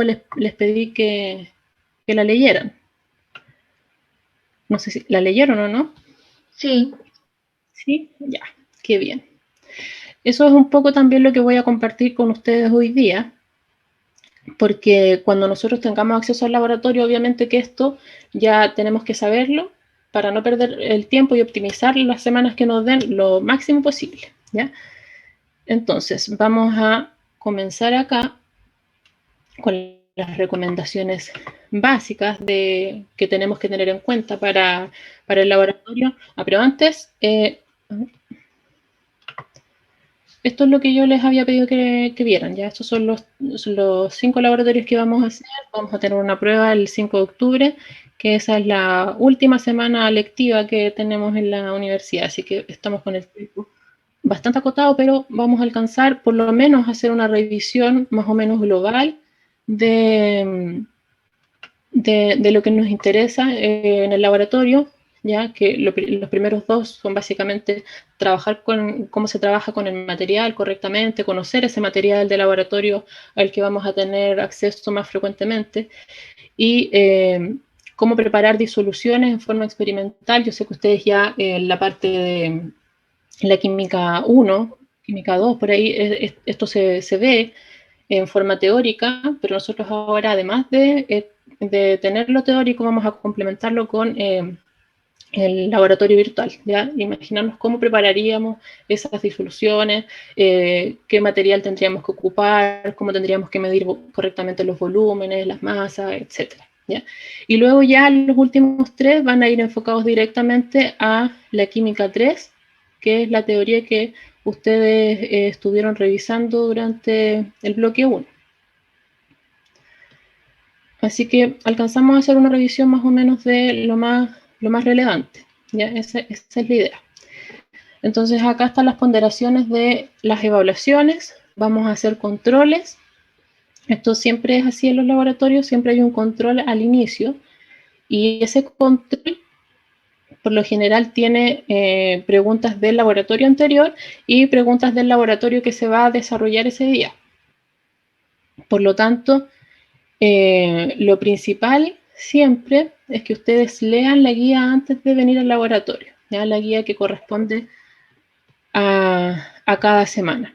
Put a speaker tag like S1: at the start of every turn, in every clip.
S1: les pedí que la leyeran. No sé si la leyeron o no.
S2: Sí.
S1: Sí, ya, qué bien. Eso es un poco también lo que voy a compartir con ustedes hoy día, porque cuando nosotros tengamos acceso al laboratorio, obviamente que esto ya tenemos que saberlo para no perder el tiempo y optimizar las semanas que nos den lo máximo posible, ¿ya? Entonces, vamos a comenzar acá con las recomendaciones básicas que tenemos que tener en cuenta para el laboratorio. Pero antes, esto es lo que yo les había pedido que vieran, ¿ya? Estos son los 5 laboratorios que vamos a hacer. Vamos a tener una prueba el 5 de octubre, que esa es la última semana lectiva que tenemos en la universidad, así que estamos con el tiempo bastante acotado, pero vamos a alcanzar por lo menos a hacer una revisión más o menos global de lo que nos interesa en el laboratorio, ya que los primeros 2 son básicamente trabajar con cómo se trabaja con el material correctamente, conocer ese material de laboratorio al que vamos a tener acceso más frecuentemente y cómo preparar disoluciones en forma experimental. Yo sé que ustedes ya en la parte de la química 1, química 2, por ahí esto se ve en forma teórica, pero nosotros ahora, además de tenerlo teórico, vamos a complementarlo con el laboratorio virtual, ¿ya? Imaginarnos cómo prepararíamos esas disoluciones, qué material tendríamos que ocupar, cómo tendríamos que medir correctamente los volúmenes, las masas, etcétera, ¿ya? Y luego ya los últimos 3 van a ir enfocados directamente a la química 3, que es la teoría que ustedes estuvieron revisando durante el bloque 1. Así que alcanzamos a hacer una revisión más o menos de lo más relevante. ¿Ya? Esa es la idea. Entonces acá están las ponderaciones de las evaluaciones. Vamos a hacer controles. Esto siempre es así en los laboratorios, siempre hay un control al inicio. Y ese control, por lo general, tiene preguntas del laboratorio anterior y preguntas del laboratorio que se va a desarrollar ese día. Por lo tanto, lo principal siempre es que ustedes lean la guía antes de venir al laboratorio, ¿ya? La guía que corresponde a cada semana.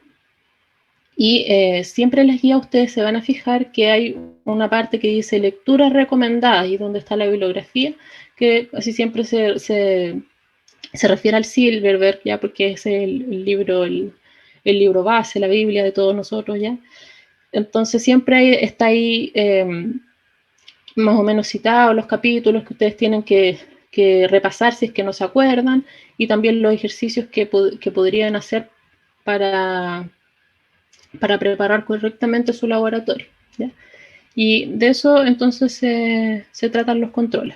S1: Y siempre en las guías ustedes se van a fijar que hay una parte que dice lecturas recomendadas y donde está la bibliografía, que casi siempre se refiere al Silverberg, ya porque es el libro base, la Biblia de todos nosotros, ya. Entonces siempre está ahí más o menos citados los capítulos que ustedes tienen que repasar si es que no se acuerdan, y también los ejercicios que podrían hacer para preparar correctamente su laboratorio, ¿ya? Y de eso entonces se tratan los controles.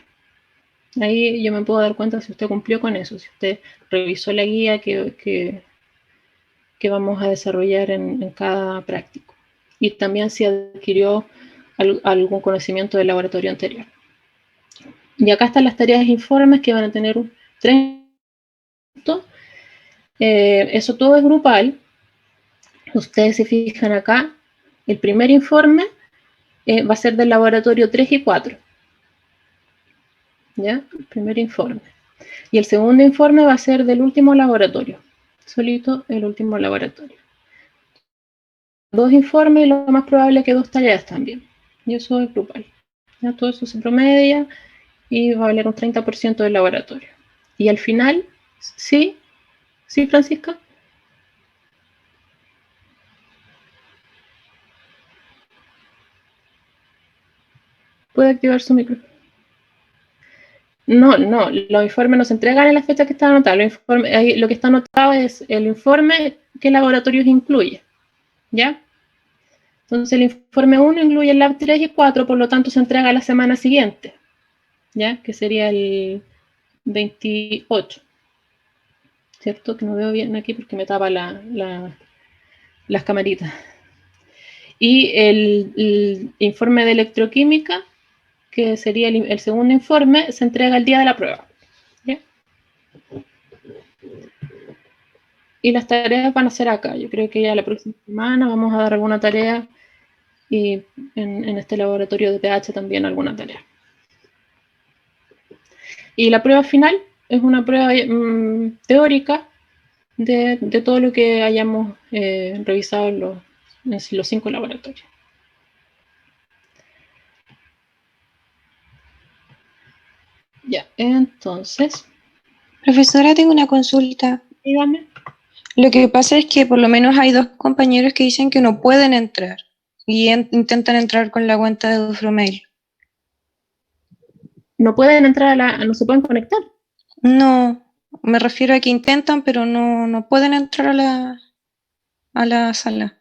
S1: Ahí yo me puedo dar cuenta si usted cumplió con eso, si usted revisó la guía que vamos a desarrollar en cada práctico. Y también si adquirió algún conocimiento del laboratorio anterior. Y acá están las tareas e informes que van a tener 3 puntos. Eso todo es grupal. Ustedes se fijan acá, el primer informe va a ser del laboratorio 3 y 4. ¿Ya? El primer informe. Y el segundo informe va a ser del último laboratorio. Solito el último laboratorio. 2 informes y lo más probable es que 2 tareas también. Y eso es grupal. ¿Ya? Todo eso se promedia y va a valer un 30% del laboratorio. Y al final, sí, Francisca. Puede activar su micrófono. No, los informes no se entregan en la fecha que está anotada. Lo que está anotado es el informe que laboratorios incluye, ¿ya? Entonces el informe 1 incluye el lab 3 y 4, por lo tanto se entrega la semana siguiente, ¿ya? Que sería el 28, ¿cierto? Que no veo bien aquí porque me tapa las camaritas. Y el informe de electroquímica, que sería el segundo informe, se entrega el día de la prueba, ¿ya? Y las tareas van a ser acá. Yo creo que ya la próxima semana vamos a dar alguna tarea y en este laboratorio de pH también alguna tarea. Y la prueba final es una prueba teórica de todo lo que hayamos revisado en los 5 laboratorios. Ya, entonces.
S2: Profesora, tengo una consulta.
S1: Dígame.
S2: Lo que pasa es que por lo menos hay 2 compañeros que dicen que no pueden entrar y intentan entrar con la cuenta de Dufromail.
S1: No pueden entrar no se pueden conectar.
S2: No, me refiero a que intentan, pero no pueden entrar a la sala.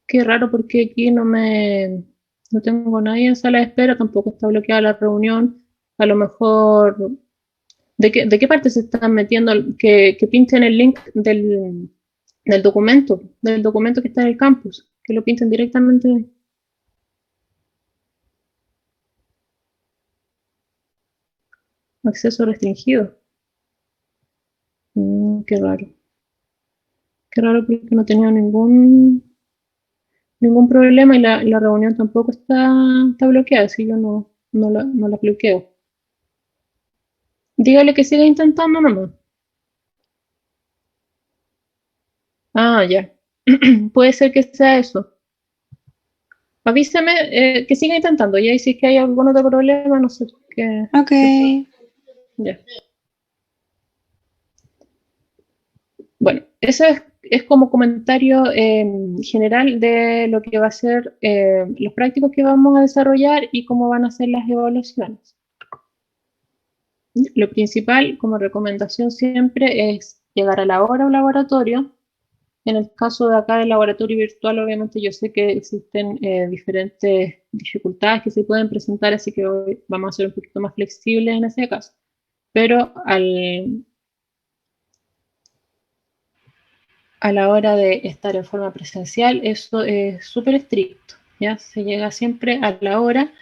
S1: Qué raro, porque aquí no tengo nadie en sala de espera, tampoco está bloqueada la reunión. A lo mejor, ¿de qué parte se están metiendo? Que pinchen el link del documento que está en el campus, que lo pinten directamente. Acceso restringido. Qué raro. Qué raro, porque no tenía ningún problema, y la reunión tampoco está bloqueada, así yo no la bloqueo. Dígale que siga intentando nomás. Ah, ya. Puede ser que sea eso. Avíseme que siga intentando. Ya, y si es que hay algún otro problema, no sé qué.
S2: Ok.
S1: Ya. Bueno, eso es como comentario general de lo que va a ser los prácticos que vamos a desarrollar y cómo van a ser las evaluaciones. Lo principal, como recomendación siempre, es llegar a la hora a un laboratorio. En el caso de acá del laboratorio virtual, obviamente yo sé que existen diferentes dificultades que se pueden presentar, así que hoy vamos a ser un poquito más flexibles en ese caso. Pero a la hora de estar en forma presencial, eso es súper estricto, ¿ya? Se llega siempre a la hora.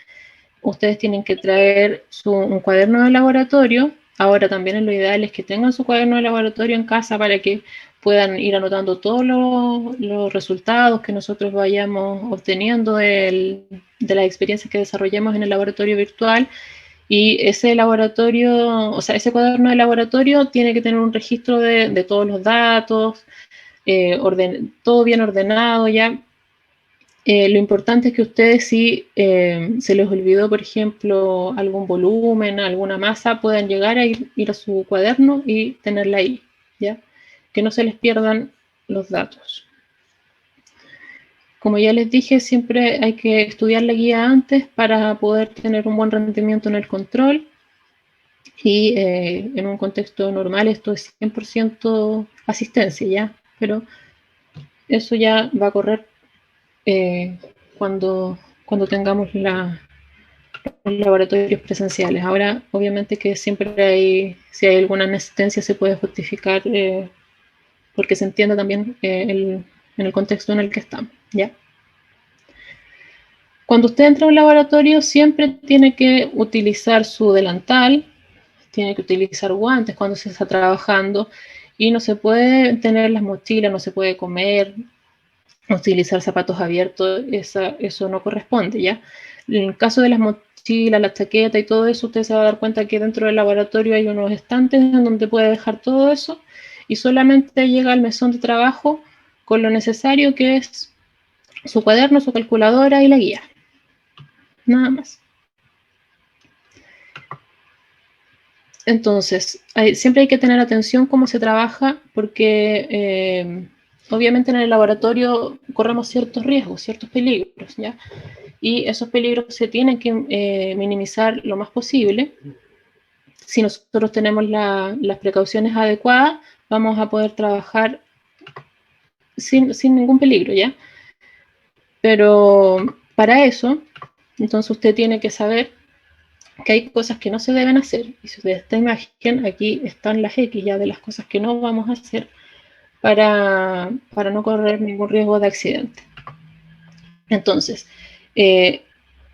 S1: Ustedes tienen que traer un cuaderno de laboratorio. Ahora también lo ideal es que tengan su cuaderno de laboratorio en casa para que puedan ir anotando todos los resultados que nosotros vayamos obteniendo de las experiencias que desarrollemos en el laboratorio virtual. Y ese laboratorio, o sea, ese cuaderno de laboratorio tiene que tener un registro de todos los datos, todo bien ordenado ya. Lo importante es que ustedes, si se les olvidó, por ejemplo, algún volumen, alguna masa, puedan llegar a ir a su cuaderno y tenerla ahí, ¿ya? Que no se les pierdan los datos. Como ya les dije, siempre hay que estudiar la guía antes para poder tener un buen rendimiento en el control. Y en un contexto normal esto es 100% asistencia, ¿ya? Pero eso ya va a correr cuando tengamos los laboratorios presenciales. Ahora, obviamente que siempre si hay alguna asistencia se puede justificar porque se entiende también en el contexto en el que estamos, ¿ya? Cuando usted entra a un laboratorio siempre tiene que utilizar su delantal, tiene que utilizar guantes cuando se está trabajando, y no se puede tener las mochilas, no se puede comer, utilizar zapatos abiertos, eso no corresponde, ¿ya? En el caso de las mochilas, la chaqueta y todo eso, usted se va a dar cuenta que dentro del laboratorio hay unos estantes en donde puede dejar todo eso, y solamente llega al mesón de trabajo con lo necesario, que es su cuaderno, su calculadora y la guía. Nada más. Entonces, siempre hay que tener atención cómo se trabaja, porque obviamente en el laboratorio corremos ciertos riesgos, ciertos peligros, ¿ya? Y esos peligros se tienen que minimizar lo más posible. Si nosotros tenemos las precauciones adecuadas, vamos a poder trabajar sin ningún peligro, ¿ya? Pero para eso, entonces usted tiene que saber que hay cosas que no se deben hacer. Y si ustedes esta imagen, aquí están las X ya de las cosas que no vamos a hacer para no correr ningún riesgo de accidente. Entonces,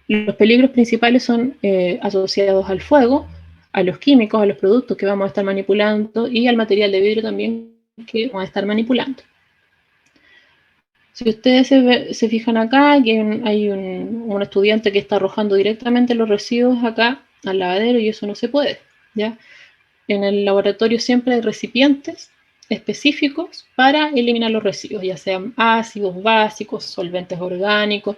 S1: los peligros principales son asociados al fuego, a los químicos, a los productos que vamos a estar manipulando y al material de vidrio también que vamos a estar manipulando. Si ustedes se fijan acá, que hay un estudiante que está arrojando directamente los residuos acá al lavadero y eso no se puede, ¿ya? En el laboratorio siempre hay recipientes específicos para eliminar los residuos, ya sean ácidos, básicos, solventes orgánicos,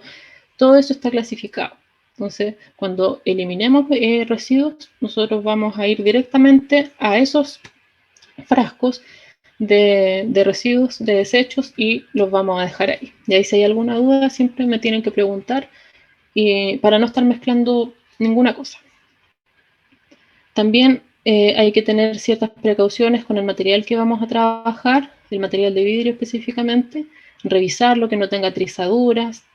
S1: todo eso está clasificado. Entonces, cuando eliminemos residuos, nosotros vamos a ir directamente a esos frascos de residuos, de desechos, y los vamos a dejar ahí. Y ahí si hay alguna duda, siempre me tienen que preguntar para no estar mezclando ninguna cosa. También hay que tener ciertas precauciones con el material que vamos a trabajar, el material de vidrio específicamente, revisarlo, que no tenga trizaduras,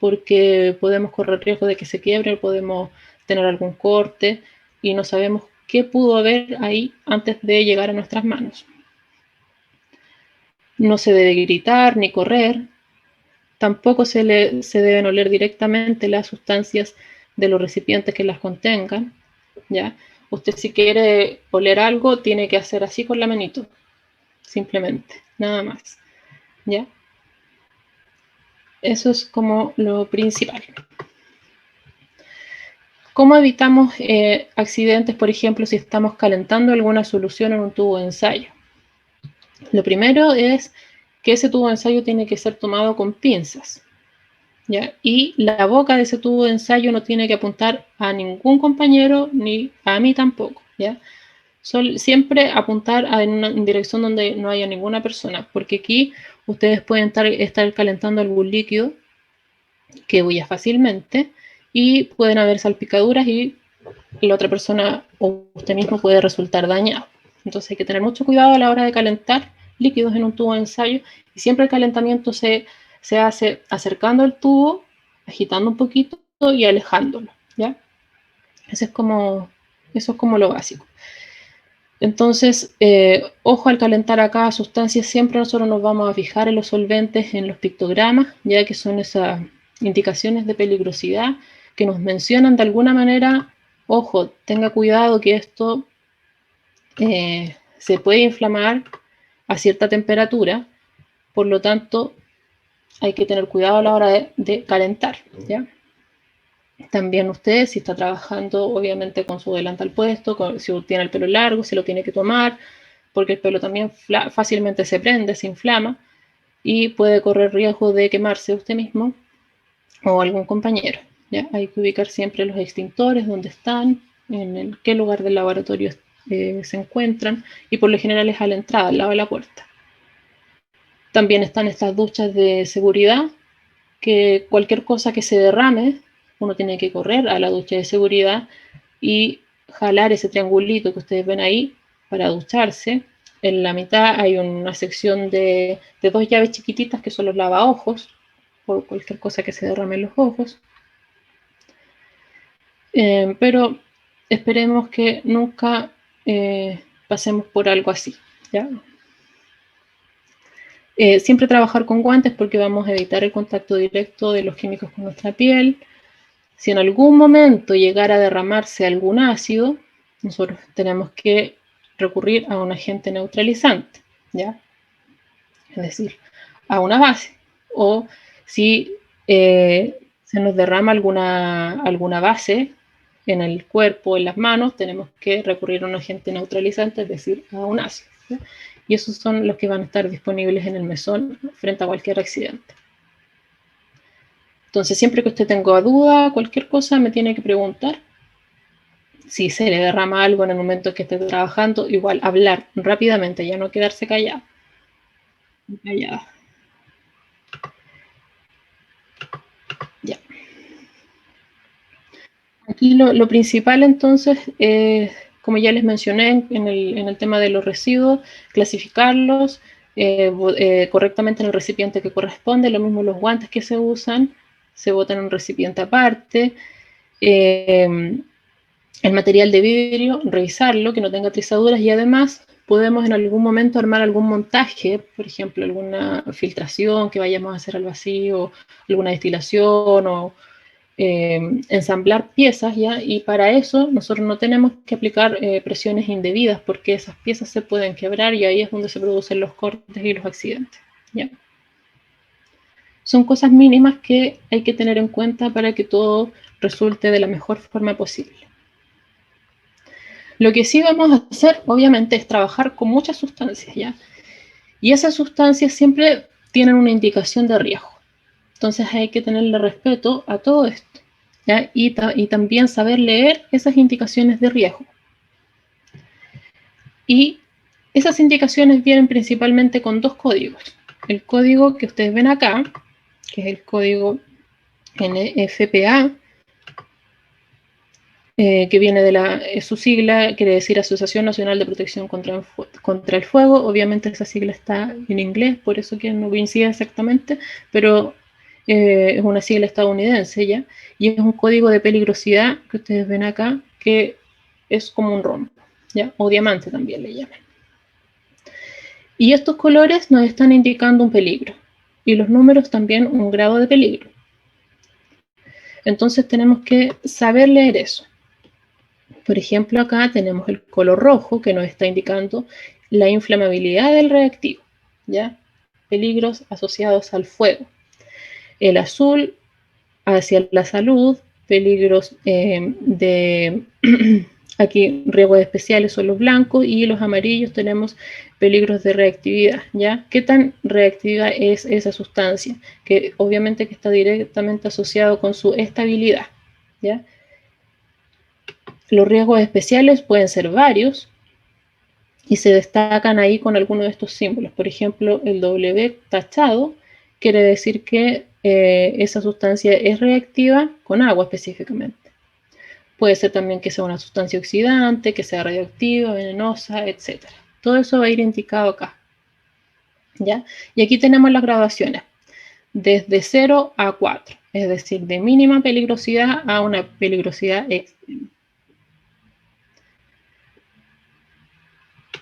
S1: porque podemos correr riesgo de que se quiebre, podemos tener algún corte y no sabemos qué pudo haber ahí antes de llegar a nuestras manos. No se debe gritar ni correr, tampoco se deben oler directamente las sustancias de los recipientes que las contengan, ¿ya? Usted si quiere oler algo, tiene que hacer así con la manito, simplemente, nada más, ¿ya? Eso es como lo principal. ¿Cómo evitamos accidentes, por ejemplo, si estamos calentando alguna solución en un tubo de ensayo? Lo primero es que ese tubo de ensayo tiene que ser tomado con pinzas, ¿ya? Y la boca de ese tubo de ensayo no tiene que apuntar a ningún compañero ni a mí tampoco, ¿ya? Siempre apuntar en dirección donde no haya ninguna persona, porque aquí ustedes pueden estar calentando algún líquido que huya fácilmente y pueden haber salpicaduras y la otra persona o usted mismo puede resultar dañado. Entonces hay que tener mucho cuidado a la hora de calentar líquidos en un tubo de ensayo, y siempre el calentamiento se hace acercando el tubo, agitando un poquito y alejándolo, ¿ya? Eso es como lo básico. Entonces, ojo al calentar acá sustancias, siempre nosotros nos vamos a fijar en los solventes, en los pictogramas, ya que son esas indicaciones de peligrosidad que nos mencionan de alguna manera, ojo, tenga cuidado que esto se puede inflamar a cierta temperatura, por lo tanto hay que tener cuidado a la hora de calentar, ¿ya? También usted, si está trabajando obviamente con su delantal puesto, si tiene el pelo largo, se lo tiene que tomar, porque el pelo también fácilmente se prende, se inflama y puede correr riesgo de quemarse usted mismo o algún compañero, ¿ya? Hay que ubicar siempre los extintores, dónde están, en qué lugar del laboratorio se encuentran, y por lo general es a la entrada, al lado de la puerta. También están estas duchas de seguridad, que cualquier cosa que se derrame, uno tiene que correr a la ducha de seguridad y jalar ese triangulito que ustedes ven ahí para ducharse. En la mitad hay una sección de 2 llaves chiquititas que son los lavaojos, por cualquier cosa que se derrame en los ojos. Pero esperemos que nunca pasemos por algo así, ¿ya? Siempre trabajar con guantes porque vamos a evitar el contacto directo de los químicos con nuestra piel. Si en algún momento llegara a derramarse algún ácido, nosotros tenemos que recurrir a un agente neutralizante, ¿ya? Es decir, a una base. O si se nos derrama alguna base en el cuerpo, en las manos, tenemos que recurrir a un agente neutralizante, es decir, a un ácido, ¿ya? Y esos son los que van a estar disponibles en el mesón frente a cualquier accidente. Entonces, siempre que usted tenga duda, cualquier cosa, me tiene que preguntar. Si se le derrama algo en el momento en que esté trabajando, igual hablar rápidamente, ya no quedarse callado. Callada. Ya. Aquí lo principal entonces, como ya les mencioné en el tema de los residuos, clasificarlos correctamente en el recipiente que corresponde, lo mismo los guantes que se usan, se botan en un recipiente aparte. El material de vidrio, revisarlo, que no tenga trizaduras, y además podemos en algún momento armar algún montaje, por ejemplo, alguna filtración que vayamos a hacer al vacío, alguna destilación o ensamblar piezas, ¿ya? Y para eso nosotros no tenemos que aplicar presiones indebidas porque esas piezas se pueden quebrar y ahí es donde se producen los cortes y los accidentes, ¿ya? son cosas mínimas que hay que tener en cuenta para que todo resulte de la mejor forma posible. Lo que sí vamos a hacer, obviamente, es trabajar con muchas sustancias, ¿ya? Y esas sustancias siempre tienen una indicación de riesgo. Entonces hay que tenerle respeto a todo esto, ¿ya? Y también saber leer esas indicaciones de riesgo. Y esas indicaciones vienen principalmente con dos códigos. El código que ustedes ven acá, que es el código NFPA, que viene de su sigla, quiere decir Asociación Nacional de Protección contra el Fuego. Obviamente esa sigla está en inglés, por eso que no coincide exactamente, pero es una sigla estadounidense ya, y es un código de peligrosidad que ustedes ven acá, que es como un rombo, ¿ya? O diamante también le llaman. Y estos colores nos están indicando un peligro, y los números también un grado de peligro. Entonces tenemos que saber leer eso. Por ejemplo, acá tenemos el color rojo que nos está indicando la inflamabilidad del reactivo, ¿ya? Peligros asociados al fuego. El azul hacia la salud, peligros de aquí riesgos especiales son los blancos, y los amarillos tenemos peligros de reactividad, ¿ya? ¿Qué tan reactiva es esa sustancia? Que obviamente que está directamente asociado con su estabilidad, ¿ya? Los riesgos especiales pueden ser varios y se destacan ahí con algunos de estos símbolos. Por ejemplo, el W tachado quiere decir que esa sustancia es reactiva con agua específicamente. Puede ser también que sea una sustancia oxidante, que sea radioactiva, venenosa, etc. Todo eso va a ir indicado acá, ¿ya? Y aquí tenemos las graduaciones, desde 0 a 4, es decir, de mínima peligrosidad a una peligrosidad extrema.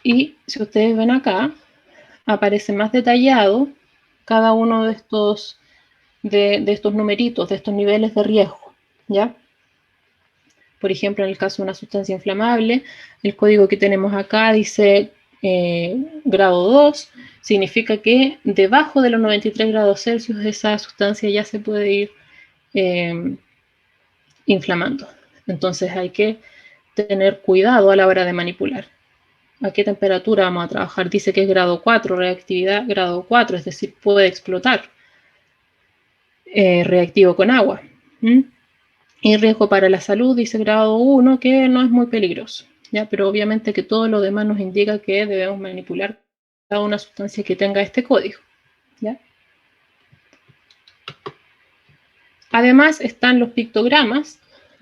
S1: Y si ustedes ven acá, aparece más detallado cada uno de estos numeritos, de estos niveles de riesgo, ¿ya? Por ejemplo, en el caso de una sustancia inflamable, el código que tenemos acá dice grado 2, significa que debajo de los 93 grados Celsius esa sustancia ya se puede ir inflamando. Entonces hay que tener cuidado a la hora de manipular. ¿A qué temperatura vamos a trabajar? Dice que es grado 4, reactividad grado 4, es decir, puede explotar. Reactivo con agua. Y riesgo para la salud, dice grado 1, que no es muy peligroso, ¿ya? Pero obviamente que todo lo demás nos indica que debemos manipular cada una sustancia que tenga este código, ¿ya? Además están los pictogramas,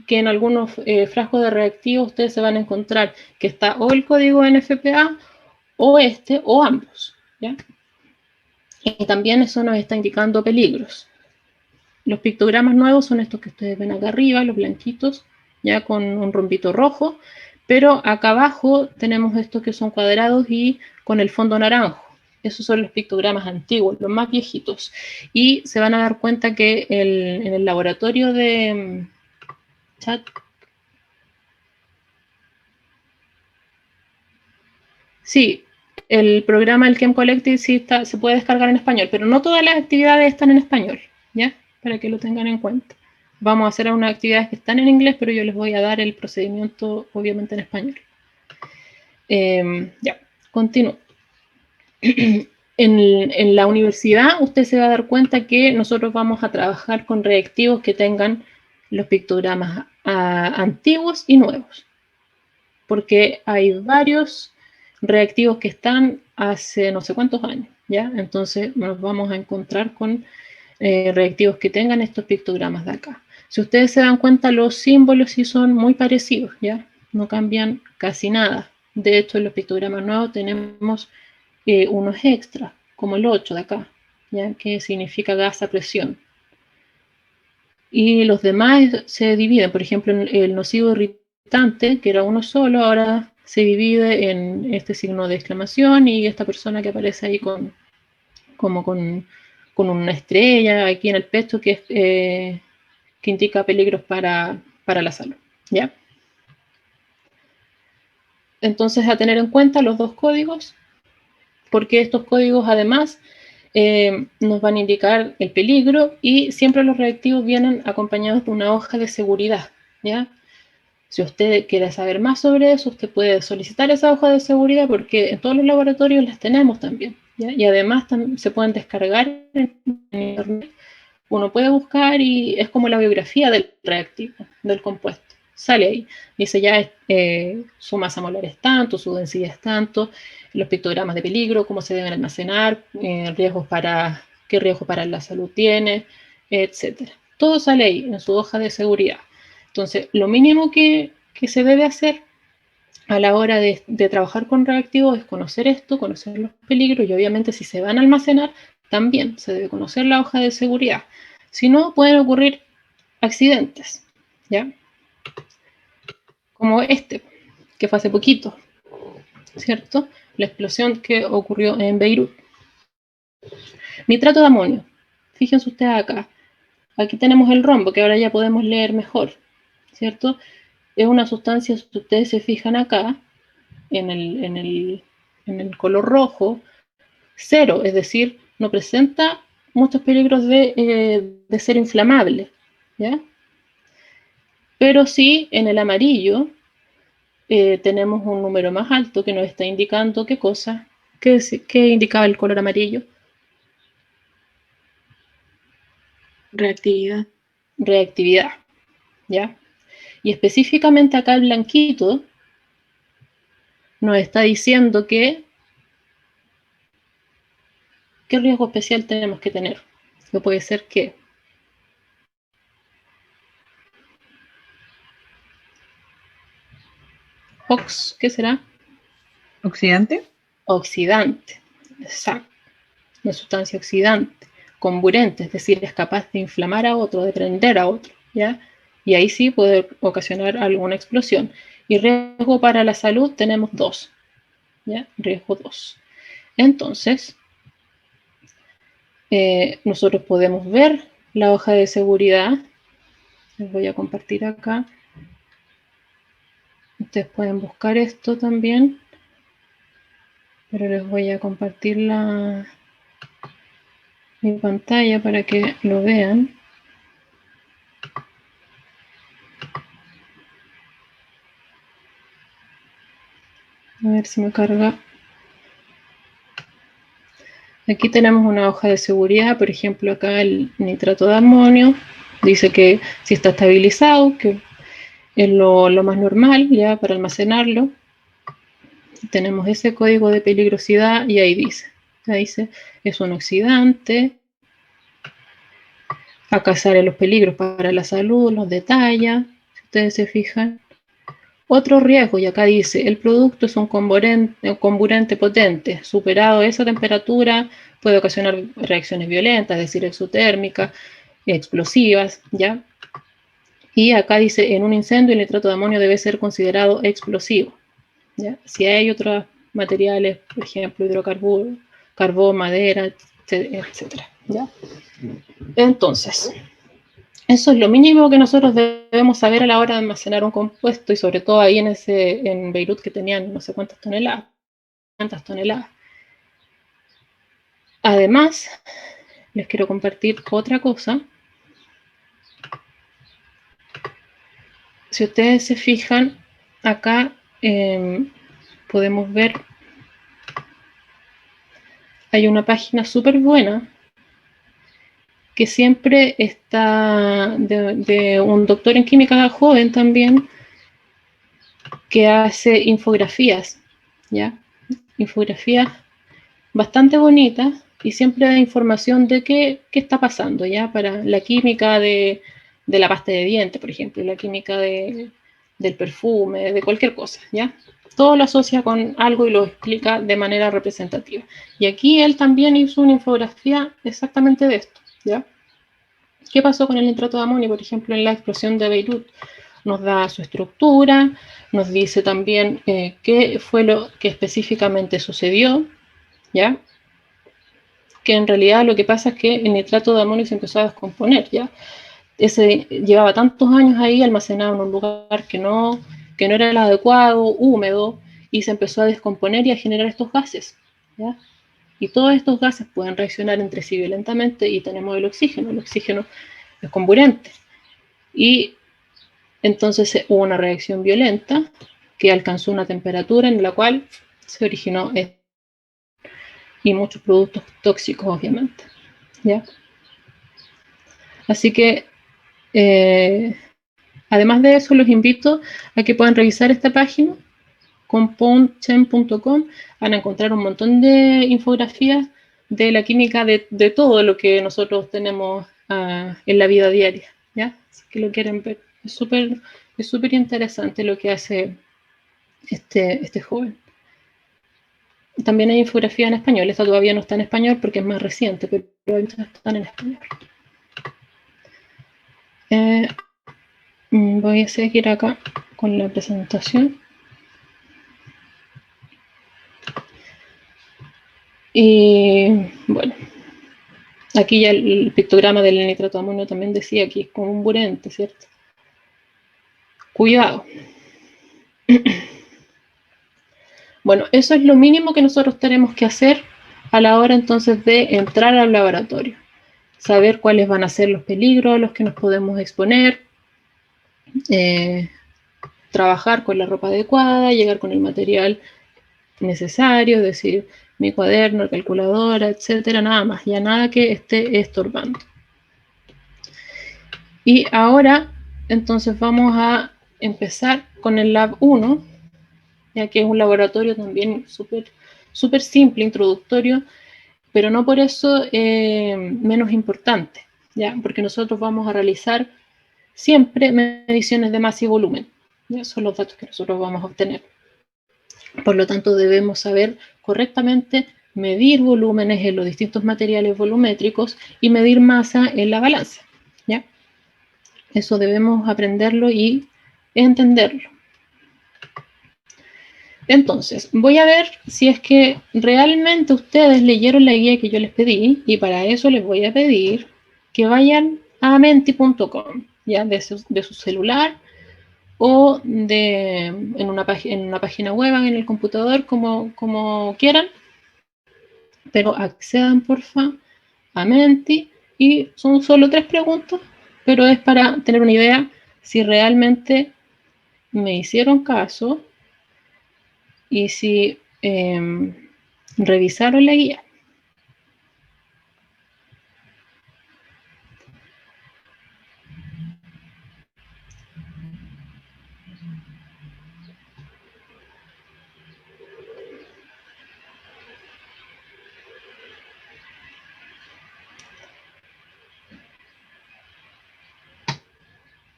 S1: que en algunos frascos de reactivos ustedes se van a encontrar que está o el código NFPA o este o ambos, ¿ya? Y también eso nos está indicando peligros. Los pictogramas nuevos son estos que ustedes ven acá arriba, los blanquitos, ya con un rombito rojo, pero acá abajo tenemos estos que son cuadrados y con el fondo naranjo. Esos son los pictogramas antiguos, los más viejitos. Y se van a dar cuenta que en el laboratorio de chat, sí, el programa, el Chem Collective, sí se puede descargar en español, pero no todas las actividades están en español, ¿ya? Para que lo tengan en cuenta. Vamos a hacer unas actividades que están en inglés, pero yo les voy a dar el procedimiento, obviamente, en español. Ya, continúo. En la universidad, usted se va a dar cuenta que nosotros vamos a trabajar con reactivos que tengan los pictogramas antiguos y nuevos, porque hay varios reactivos que están hace no sé cuántos años, ¿ya? Entonces nos vamos a encontrar con reactivos que tengan estos pictogramas de acá. Si ustedes se dan cuenta, los símbolos sí son muy parecidos, ¿ya? No cambian casi nada. De hecho, en los pictogramas nuevos tenemos unos extras, como el 8 de acá, ¿ya? Que significa gas a presión. Y los demás se dividen. Por ejemplo, el nocivo irritante, que era uno solo, ahora se divide en este signo de exclamación y esta persona que aparece ahí con una estrella aquí en el pecho que indica peligros para la salud, ¿ya? Entonces, a tener en cuenta los dos códigos, porque estos códigos además nos van a indicar el peligro y siempre los reactivos vienen acompañados de una hoja de seguridad, ¿ya? Si usted quiere saber más sobre eso, usted puede solicitar esa hoja de seguridad porque en todos los laboratorios las tenemos también, ¿ya? Y además se pueden descargar en internet. Uno puede buscar y es como la biografía del reactivo, del compuesto. Sale ahí. Dice ya su masa molar es tanto, su densidad es tanto, los pictogramas de peligro, cómo se deben almacenar, qué riesgos para la salud tiene, etc. Todo sale ahí en su hoja de seguridad. Entonces, lo mínimo que se debe hacer a la hora de trabajar con reactivos es conocer esto, conocer los peligros y obviamente si se van a almacenar, también se debe conocer la hoja de seguridad. Si no, pueden ocurrir accidentes, ¿ya? Como este, que fue hace poquito, ¿cierto? La explosión que ocurrió en Beirut. Nitrato de amonio. Fíjense ustedes acá. Aquí tenemos el rombo, que ahora ya podemos leer mejor, ¿cierto? Es una sustancia, si ustedes se fijan acá, en el color rojo, cero, es decir, no presenta muchos peligros de ser inflamable, ¿ya? Pero sí, en el amarillo tenemos un número más alto que nos está indicando qué cosa, qué indicaba el color amarillo.
S2: Reactividad.
S1: Reactividad, ¿ya? Y específicamente acá el blanquito nos está diciendo que qué riesgo especial tenemos que tener. Que puede ser que ¿qué será?
S3: ¿Oxidante?
S1: Oxidante, exacto. Una sustancia oxidante, comburente, es decir, es capaz de inflamar a otro, de prender a otro, ¿ya? Y ahí sí puede ocasionar alguna explosión. Y riesgo para la salud tenemos 2, ¿ya? Riesgo 2. Entonces, nosotros podemos ver la hoja de seguridad. Les voy a compartir acá. Ustedes pueden buscar esto también, pero les voy a compartir mi pantalla para que lo vean. A ver si me carga. Aquí tenemos una hoja de seguridad, por ejemplo, acá el nitrato de amonio dice que si está estabilizado, que es lo más normal ya para almacenarlo. Tenemos ese código de peligrosidad y ahí dice, es un oxidante. Acá salen los peligros para la salud, los detalla, si ustedes se fijan. Otro riesgo, y acá dice, el producto es un comburente potente, superado esa temperatura, puede ocasionar reacciones violentas, es decir, exotérmicas, explosivas, ¿ya? Y acá dice, en un incendio el nitrato de amonio debe ser considerado explosivo, ¿ya? Si hay otros materiales, por ejemplo, hidrocarburos, carbón, madera, etcétera, ¿ya? Entonces, eso es lo mínimo que nosotros debemos saber a la hora de almacenar un compuesto y sobre todo ahí en Beirut que tenían no sé cuántas toneladas. Además, les quiero compartir otra cosa. Si ustedes se fijan, acá podemos ver, hay una página súper buena que siempre está de un doctor en química joven también, que hace infografías, ¿ya? Infografías bastante bonitas y siempre da información de qué está pasando, ¿ya? Para la química de la pasta de dientes, por ejemplo, la química del perfume, de cualquier cosa, ¿ya? Todo lo asocia con algo y lo explica de manera representativa. Y aquí él también hizo una infografía exactamente de esto, ¿ya? ¿Qué pasó con el nitrato de amonio, por ejemplo, en la explosión de Beirut? Nos da su estructura, nos dice también qué fue lo que específicamente sucedió, ¿ya? Que en realidad lo que pasa es que el nitrato de amonio se empezó a descomponer, ¿ya? Ese llevaba tantos años ahí almacenado en un lugar que no era el adecuado, húmedo, y se empezó a descomponer y a generar estos gases, ¿ya? Y todos estos gases pueden reaccionar entre sí violentamente y tenemos el oxígeno. El oxígeno es comburente. Y entonces hubo una reacción violenta que alcanzó una temperatura en la cual se originó y muchos productos tóxicos, obviamente. ¿Ya? Así que, además de eso, los invito a que puedan revisar esta página, compoundchem.com. Van a encontrar un montón de infografías de la química de todo lo que nosotros tenemos en la vida diaria. ¿Ya? Si que lo quieren ver. Es súper interesante lo que hace este joven. También hay infografía en español. Esta todavía no está en español porque es más reciente, pero hay muchas que están en español. Voy a seguir acá con la presentación. Y bueno, aquí ya el pictograma del nitrato de amonio también decía que es comburente, ¿cierto? Cuidado. Bueno, eso es lo mínimo que nosotros tenemos que hacer a la hora entonces de entrar al laboratorio. Saber cuáles van a ser los peligros a los que nos podemos exponer, trabajar con la ropa adecuada, llegar con el material necesario, es decir, mi cuaderno, calculadora, etcétera, nada más, ya nada que esté estorbando. Y ahora, entonces vamos a empezar con el Lab 1, ya que es un laboratorio también súper simple, introductorio, pero no por eso menos importante, ¿ya? Porque nosotros vamos a realizar siempre mediciones de masa y volumen. ¿Ya? Son los datos que nosotros vamos a obtener. Por lo tanto, debemos saber correctamente medir volúmenes en los distintos materiales volumétricos y medir masa en la balanza. ¿Ya? Eso debemos aprenderlo y entenderlo. Entonces, voy a ver si es que realmente ustedes leyeron la guía que yo les pedí, y para eso les voy a pedir que vayan a menti.com, ya de su celular o en una página web, en el computador, como quieran, pero accedan porfa a Menti, y son solo 3 preguntas, pero es para tener una idea si realmente me hicieron caso y si revisaron la guía.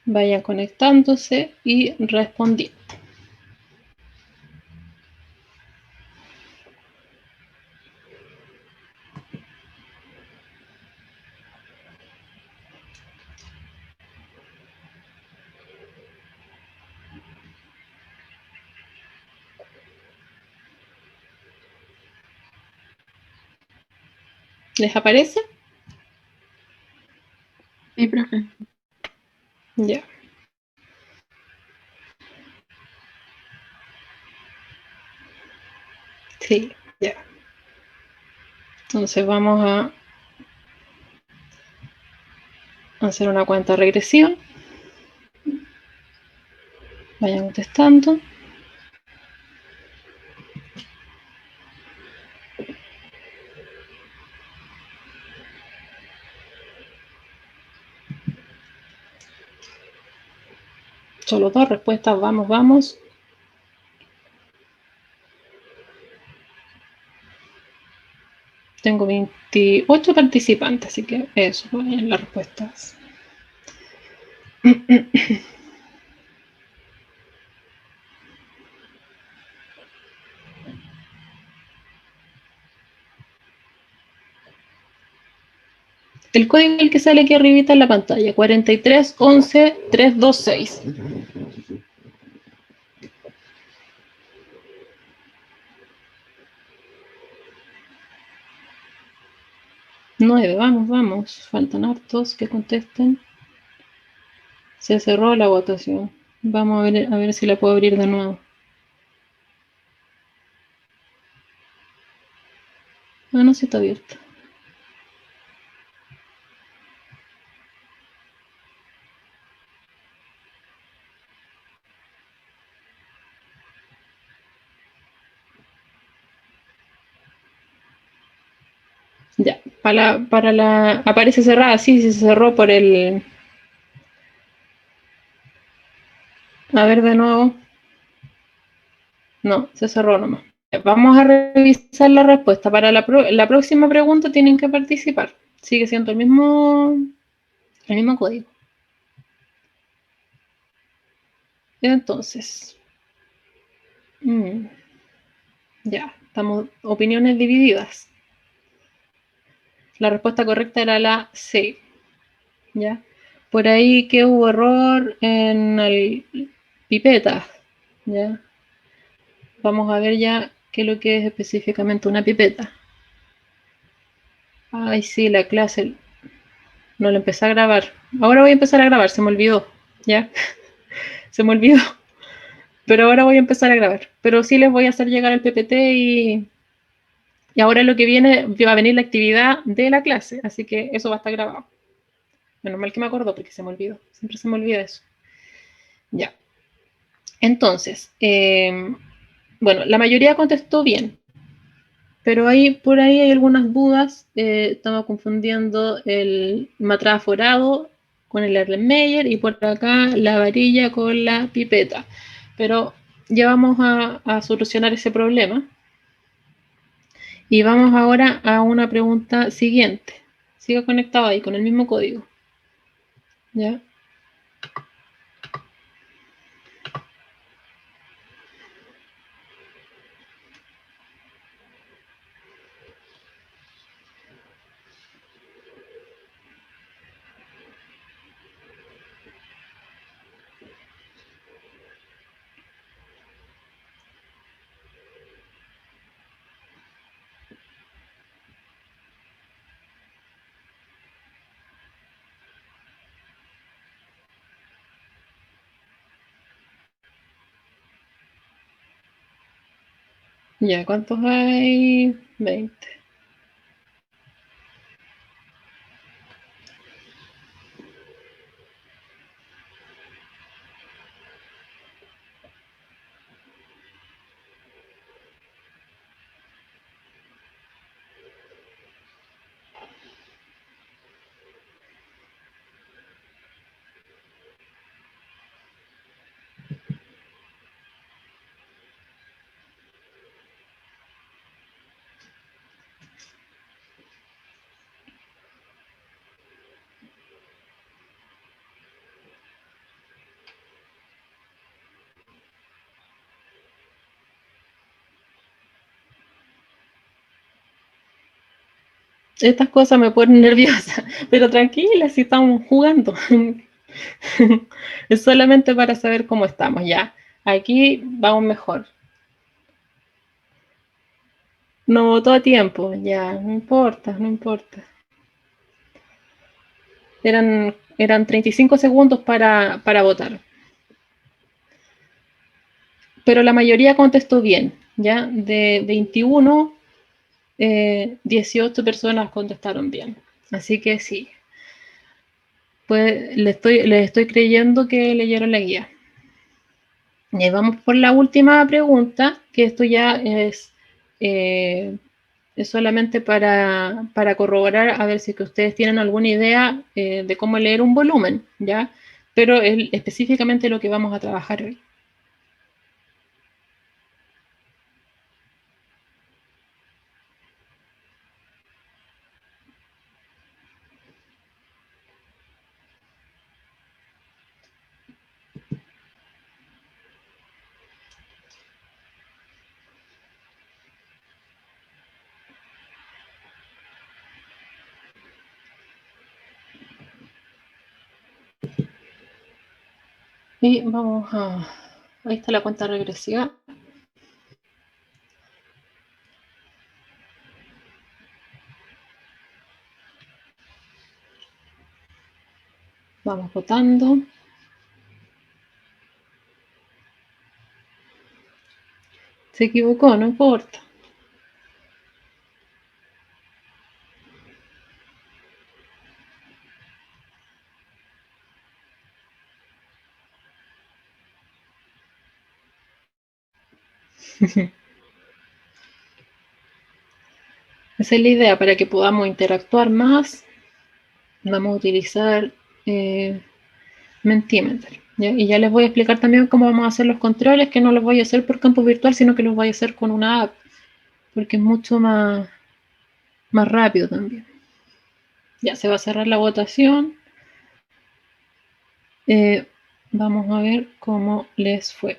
S1: Vayan conectándose y respondiendo. ¿Les aparece?
S2: Sí, profe.
S1: Ya. Sí, ya. Entonces vamos a hacer una cuenta regresiva. Vayan contestando. Solo 2 respuestas, vamos. Tengo 28 participantes, así que eso, vayan las respuestas. El código es el que sale aquí arribita en la pantalla, 4311326. Nueve, vamos. Faltan hartos que contesten. Se cerró la votación. Vamos a ver si la puedo abrir de nuevo. No, no, sí está abierta. Ya, aparece cerrada, sí, sí se cerró por el... A ver de nuevo. No, se cerró nomás. Vamos a revisar la respuesta. Para la próxima pregunta tienen que participar. Sigue siendo el mismo código. Entonces, ya, estamos opiniones divididas. La respuesta correcta era la C. ¿Ya? Por ahí que hubo error en el pipeta. ¿Ya? Vamos a ver ya qué es lo que es específicamente una pipeta. Ay, sí, la clase. No la empecé a grabar. Ahora voy a empezar a grabar, se me olvidó. ¿Ya? Se me olvidó. Pero ahora voy a empezar a grabar. Pero sí les voy a hacer llegar el PPT y ahora lo que viene, va a venir la actividad de la clase. Así que eso va a estar grabado. Menos mal que me acuerdo porque se me olvidó. Siempre se me olvida eso. Ya. Entonces, bueno, la mayoría contestó bien. Pero por ahí hay algunas dudas. Estamos confundiendo el matraforado con el Erlenmeyer y por acá la varilla con la pipeta. Pero ya vamos a solucionar ese problema. Y vamos ahora a una pregunta siguiente. Siga conectado ahí con el mismo código. ¿Ya? Ya, ¿cuántos hay? 20. Estas cosas me ponen nerviosa, pero tranquila, si estamos jugando. Es solamente para saber cómo estamos, ya. Aquí vamos mejor. No votó a tiempo, ya, no importa, no importa. Eran 35 segundos para votar. Pero la mayoría contestó bien, ¿ya? De 21, 18 personas contestaron bien. Así que sí. Pues les estoy creyendo que leyeron la guía. Y vamos por la última pregunta, que esto ya es solamente para corroborar a ver si que ustedes tienen alguna idea de cómo leer un volumen, ¿ya? Pero es específicamente lo que vamos a trabajar hoy. Y vamos a... Ahí está la cuenta regresiva. Vamos votando. Se equivocó, no importa. Esa es la idea, para que podamos interactuar más, vamos a utilizar Mentimeter, ¿ya? Y ya les voy a explicar también cómo vamos a hacer los controles, que no los voy a hacer por campo virtual, sino que los voy a hacer con una app, porque es mucho más rápido también. Ya se va a cerrar la votación. Vamos a ver cómo les fue.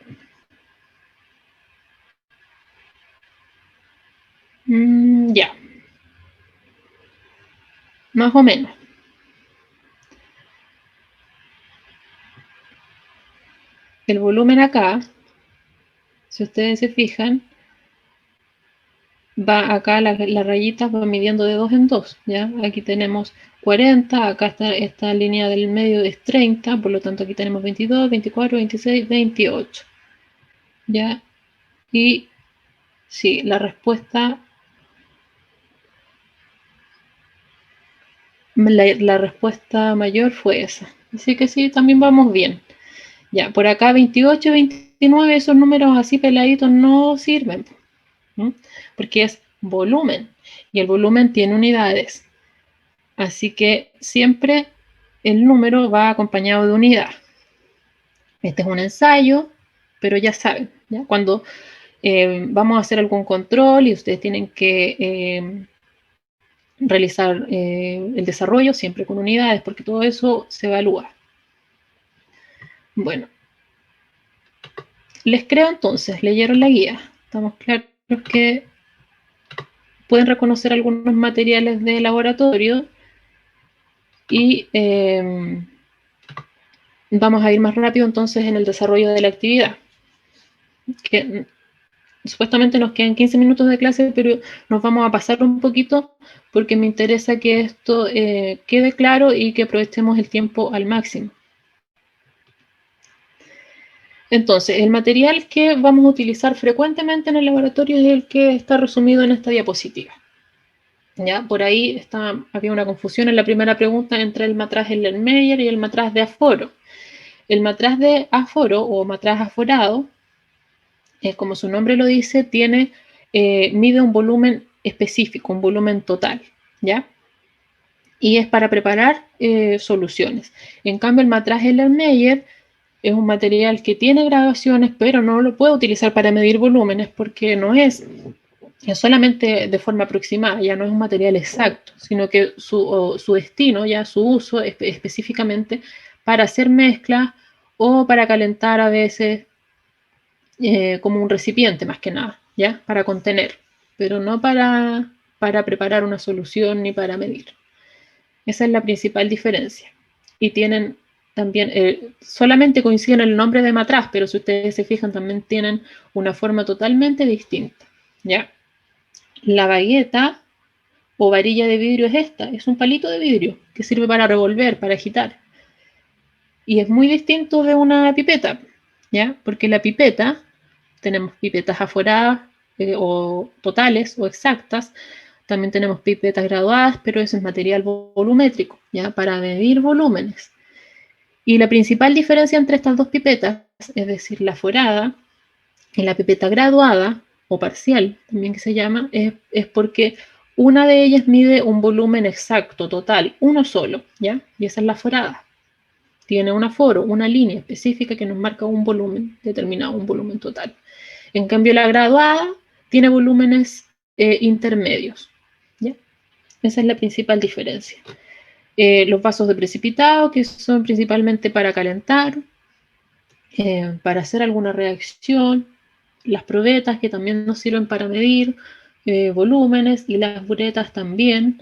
S1: Ya. Más o menos. El volumen acá, si ustedes se fijan, va acá, las rayitas van midiendo de 2 en 2, ¿ya? Aquí tenemos 40, acá está esta línea del medio es 30, por lo tanto aquí tenemos 22, 24, 26, 28, ¿ya? Y sí, la respuesta mayor fue esa. Así que sí, también vamos bien. Ya, por acá 28, 29, esos números así peladitos no sirven, ¿no? Porque es volumen y el volumen tiene unidades. Así que siempre el número va acompañado de unidad. Este es un ensayo, pero ya saben, ¿ya? Cuando vamos a hacer algún control y ustedes tienen que realizar el desarrollo siempre con unidades, porque todo eso se evalúa. Bueno, les creo entonces, leyeron la guía. Estamos claros que pueden reconocer algunos materiales de laboratorio y vamos a ir más rápido entonces en el desarrollo de la actividad. Que supuestamente nos quedan 15 minutos de clase, pero nos vamos a pasar un poquito porque me interesa que esto quede claro y que aprovechemos el tiempo al máximo. Entonces, el material que vamos a utilizar frecuentemente en el laboratorio es el que está resumido en esta diapositiva. ¿Ya? Por ahí había una confusión en la primera pregunta entre el matraz Erlenmeyer y el matraz de aforo. El matraz de aforo o matraz aforado, como su nombre lo dice, mide un volumen específico, un volumen total, ¿ya? Y es para preparar soluciones. En cambio, el matraz Erlenmeyer es un material que tiene graduaciones, pero no lo puede utilizar para medir volúmenes porque no es solamente de forma aproximada, ya no es un material exacto, sino que su destino, ya su uso es específicamente para hacer mezclas o para calentar a veces como un recipiente más que nada, ¿ya? Para contener, pero no para preparar una solución ni para medir. Esa es la principal diferencia. Y tienen también, solamente coinciden en el nombre de matraz, pero si ustedes se fijan también tienen una forma totalmente distinta, ¿ya? La bagueta o varilla de vidrio es esta, es un palito de vidrio que sirve para revolver, para agitar. Y es muy distinto de una pipeta, ¿ya? Porque la pipeta, tenemos pipetas aforadas o totales o exactas, también tenemos pipetas graduadas, pero eso es material volumétrico, ¿ya? Para medir volúmenes. Y la principal diferencia entre estas dos pipetas, es decir, la aforada y la pipeta graduada, o parcial, también que se llama, es porque una de ellas mide un volumen exacto, total, uno solo, ¿ya? Y esa es la aforada. Tiene un aforo, una línea específica que nos marca un volumen determinado, un volumen total. En cambio, la graduada tiene volúmenes intermedios, ¿ya? Esa es la principal diferencia. Los vasos de precipitado, que son principalmente para calentar, para hacer alguna reacción, las probetas, que también nos sirven para medir volúmenes, y las buretas también,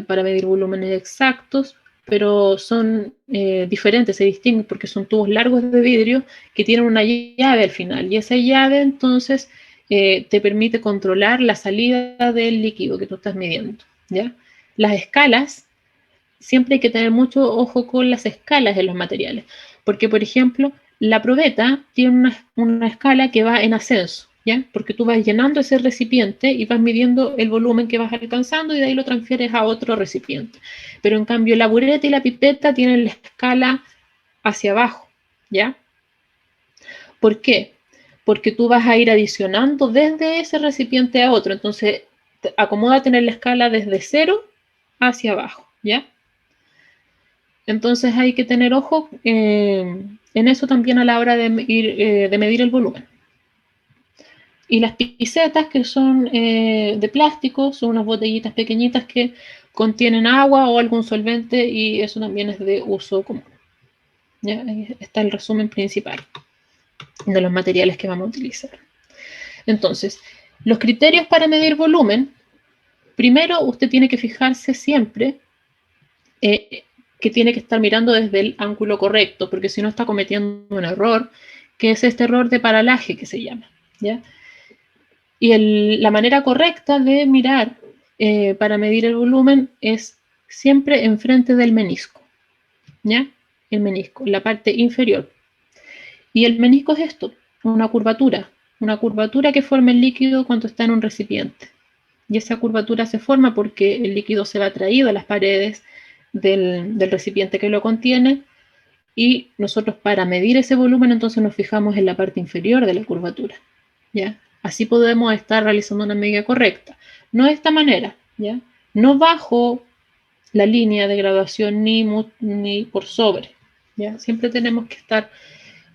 S1: para medir volúmenes exactos, pero son diferentes, se distinguen porque son tubos largos de vidrio que tienen una llave al final, y esa llave entonces te permite controlar la salida del líquido que tú estás midiendo, ¿ya? Las escalas, siempre hay que tener mucho ojo con las escalas de los materiales, porque por ejemplo, la probeta tiene una escala que va en ascenso, ¿ya? Porque tú vas llenando ese recipiente y vas midiendo el volumen que vas alcanzando y de ahí lo transfieres a otro recipiente. Pero en cambio la bureta y la pipeta tienen la escala hacia abajo, ¿ya? ¿Por qué? porque tú vas a ir adicionando desde ese recipiente a otro. Entonces, acomódate en la escala desde 0 hacia abajo, ¿ya? Entonces hay que tener ojo en eso también a la hora de medir el volumen. Y las pisetas, que son de plástico, son unas botellitas pequeñitas que contienen agua o algún solvente, y eso también es de uso común. ¿Ya? Ahí está el resumen principal de los materiales que vamos a utilizar. Entonces, los criterios para medir volumen: primero, usted tiene que fijarse siempre que tiene que estar mirando desde el ángulo correcto, porque si no está cometiendo un error, que es este error de paralaje que se llama, ¿ya? Y la manera correcta de mirar para medir el volumen es siempre enfrente del menisco, ¿ya? El menisco, la parte inferior. Y el menisco es esto, una curvatura que forma el líquido cuando está en un recipiente. Y esa curvatura se forma porque el líquido se va atraído a las paredes del recipiente que lo contiene, y nosotros, para medir ese volumen, entonces nos fijamos en la parte inferior de la curvatura, ¿ya? Así podemos estar realizando una medida correcta. No de esta manera, ¿ya? No bajo la línea de graduación ni por sobre, ¿ya? Siempre tenemos que estar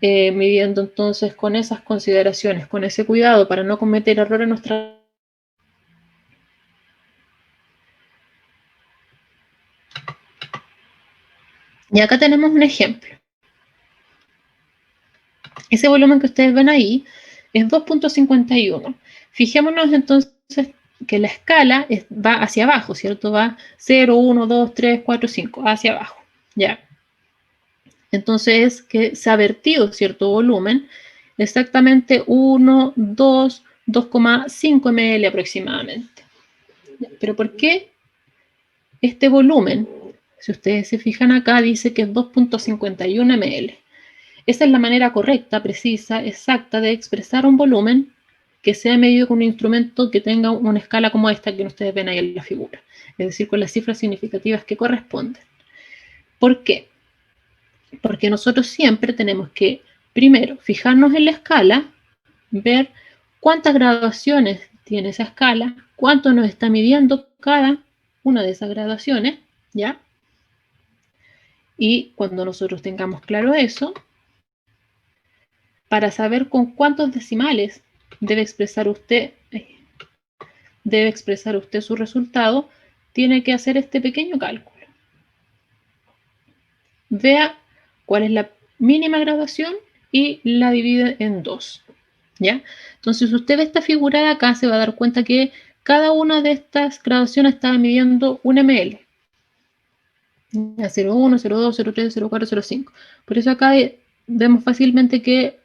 S1: midiendo entonces con esas consideraciones, con ese cuidado para no cometer errores en nuestra. Y acá tenemos un ejemplo. Ese volumen que ustedes ven ahí es 2.51. Fijémonos entonces que la escala va hacia abajo, ¿cierto? Va 0, 1, 2, 3, 4, 5, hacia abajo, ¿ya? Entonces, que se ha vertido cierto volumen, exactamente 1, 2, 2,5 ml aproximadamente. ¿Pero por qué este volumen? Si ustedes se fijan acá, dice que es 2.51 ml. Esa es la manera correcta, precisa, exacta de expresar un volumen que sea medido con un instrumento que tenga una escala como esta que ustedes ven ahí en la figura, es decir, con las cifras significativas que corresponden. ¿Por qué? Porque nosotros siempre tenemos que, primero, fijarnos en la escala, ver cuántas graduaciones tiene esa escala, cuánto nos está midiendo cada una de esas graduaciones, ¿ya? Y cuando nosotros tengamos claro eso, para saber con cuántos decimales debe expresar usted su resultado, tiene que hacer este pequeño cálculo. Vea cuál es la mínima graduación y la divide en 2. ¿Ya? Entonces, si usted ve esta figura de acá, se va a dar cuenta que cada una de estas graduaciones está midiendo 1 ml. 0,1, 0,2, 0,3, 0,4, 0,5. Por eso acá vemos fácilmente que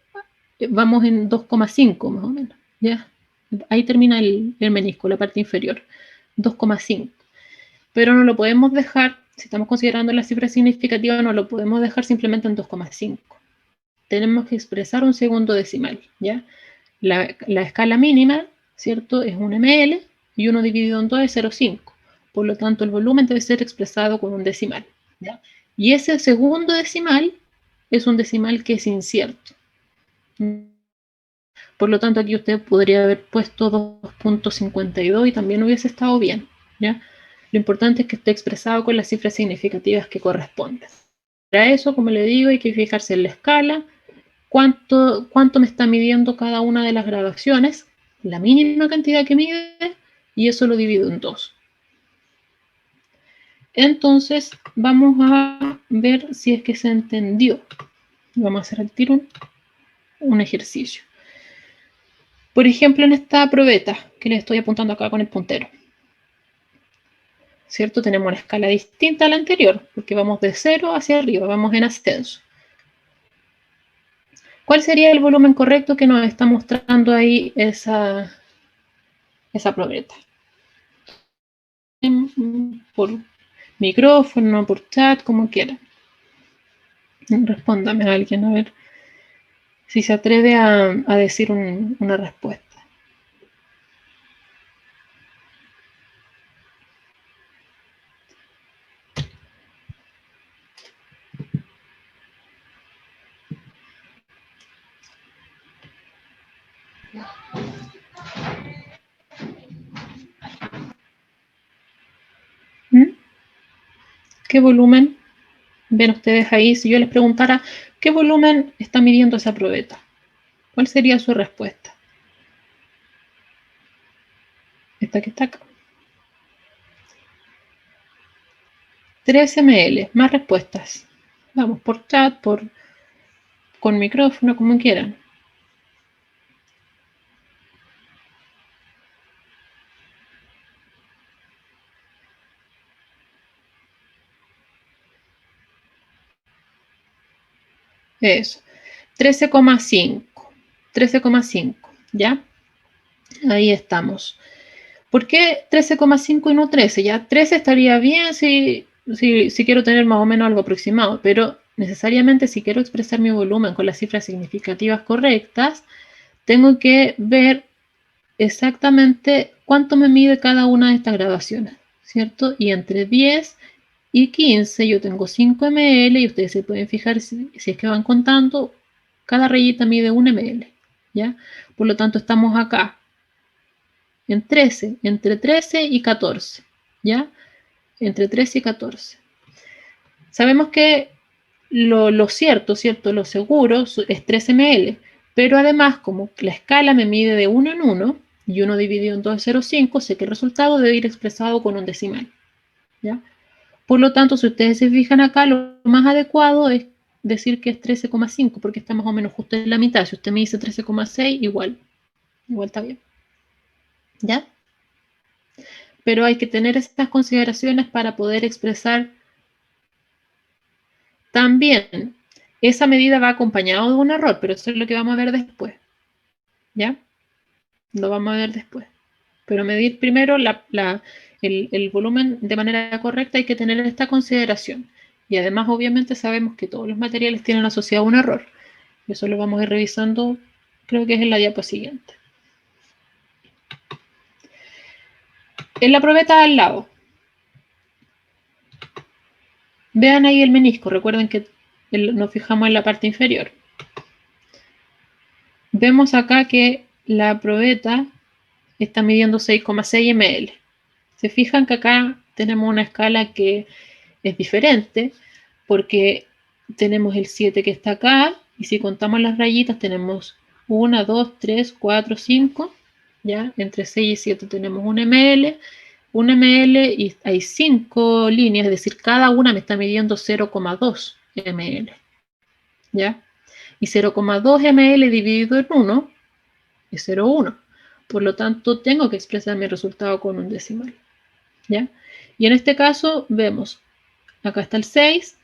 S1: vamos en 2,5 más o menos, ¿ya? Ahí termina el menisco, la parte inferior, 2,5. Pero no lo podemos dejar, si estamos considerando la cifra significativa, no lo podemos dejar simplemente en 2,5. Tenemos que expresar un segundo decimal, ¿ya? La escala mínima, ¿cierto? Es 1 ml y 1 dividido en 2 es 0,5. Por lo tanto, el volumen debe ser expresado con un decimal, ¿ya? Y ese segundo decimal es un decimal que es incierto. Por lo tanto, aquí usted podría haber puesto 2.52 y también hubiese estado bien, ¿ya? Lo importante es que esté expresado con las cifras significativas que corresponden. Para eso, como le digo, hay que fijarse en la escala, cuánto me está midiendo cada una de las graduaciones, la mínima cantidad que mide, y eso lo divido en 2. Entonces, vamos a ver si es que se entendió. Vamos a hacer al tiro un ejercicio. Por ejemplo, en esta probeta que le estoy apuntando acá con el puntero, ¿cierto? Tenemos una escala distinta a la anterior, porque vamos de 0 hacia arriba, vamos en ascenso. ¿Cuál sería el volumen correcto que nos está mostrando ahí esa probeta? Por micrófono, por chat, como quieran. Respóndame a alguien, a ver si se atreve a decir una respuesta. ¿Mm? ¿Qué volumen ven ustedes ahí? Si yo les preguntara, ¿qué volumen está midiendo esa probeta? ¿Cuál sería su respuesta? Esta que está acá. 3 ml. Más respuestas. Vamos, por chat, con micrófono, como quieran. Eso. 13,5. 13,5. ¿Ya? Ahí estamos. ¿Por qué 13,5 y no 13? Ya 13 estaría bien si quiero tener más o menos algo aproximado, pero necesariamente si quiero expresar mi volumen con las cifras significativas correctas, tengo que ver exactamente cuánto me mide cada una de estas graduaciones, ¿cierto? Y entre 10 y 15 yo tengo 5 ml y ustedes se pueden fijar si es que van contando, cada rayita mide 1 ml, ¿ya? Por lo tanto estamos acá en 13, entre 13 y 14, ¿ya? Entre 13 y 14. Sabemos que lo cierto, lo seguro es 13 ml, pero además, como la escala me mide de 1 en 1 y 1 dividido en 2 es 0,5, sé que el resultado debe ir expresado con un decimal, ¿ya? Por lo tanto, si ustedes se fijan acá, lo más adecuado es decir que es 13,5, porque está más o menos justo en la mitad. Si usted me dice 13,6, igual está bien, ¿ya? Pero hay que tener estas consideraciones para poder expresar también. Esa medida va acompañada de un error, pero eso es lo que vamos a ver después, ¿ya? Lo vamos a ver después. Pero medir primero el volumen de manera correcta hay que tener esta consideración. Y además, obviamente, sabemos que todos los materiales tienen asociado un error. Y eso lo vamos a ir revisando, creo que es en la diapo siguiente. En la probeta al lado, vean ahí el menisco. Recuerden que nos fijamos en la parte inferior. Vemos acá que la probeta está midiendo 6,6 ml. Se fijan que acá tenemos una escala que es diferente porque tenemos el 7 que está acá y si contamos las rayitas tenemos 1, 2, 3, 4, 5, ¿ya? Entre 6 y 7 tenemos 1 ml y hay 5 líneas, es decir, cada una me está midiendo 0,2 ml, ¿ya? Y 0,2 ml dividido en 1 es 0,1. Por lo tanto, tengo que expresar mi resultado con un decimal, ¿ya? Y en este caso vemos, acá está el 6,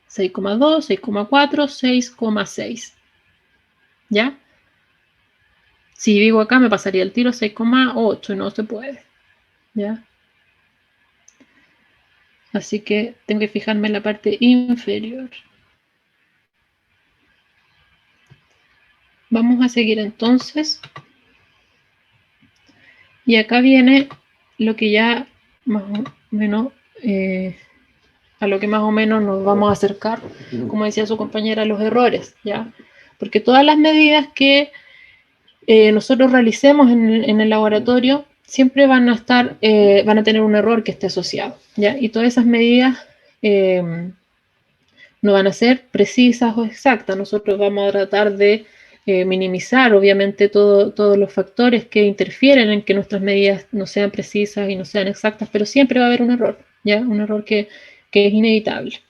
S1: 6,2, 6,4, 6,6, ¿ya? Si digo acá me pasaría el tiro 6,8, no se puede, ¿ya? Así que tengo que fijarme en la parte inferior. Vamos a seguir entonces. Y acá viene lo que ya más o menos, a lo que más o menos nos vamos a acercar, como decía su compañera, los errores, ¿ya? Porque todas las medidas que nosotros realicemos en el laboratorio siempre van a estar, van a tener un error que esté asociado, ¿ya? Y todas esas medidas no van a ser precisas o exactas. Nosotros vamos a tratar de minimizar, obviamente, todos los factores que interfieren en que nuestras medidas no sean precisas y no sean exactas, pero siempre va a haber un error, ¿ya? Un error que es inevitable.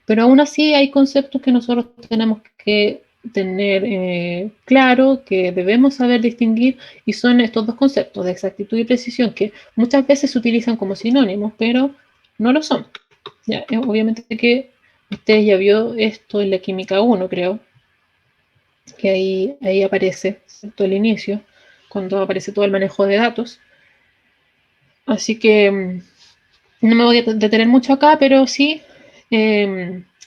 S1: Pero aún así hay conceptos que nosotros tenemos que tener claro, que debemos saber distinguir, y son estos dos conceptos de exactitud y precisión, que muchas veces se utilizan como sinónimos, pero no lo son. ¿Ya? Obviamente que ustedes ya vio esto en la química 1, creo, que ahí aparece, ¿cierto? El inicio, cuando aparece todo el manejo de datos. Así que no me voy a detener mucho acá, pero sí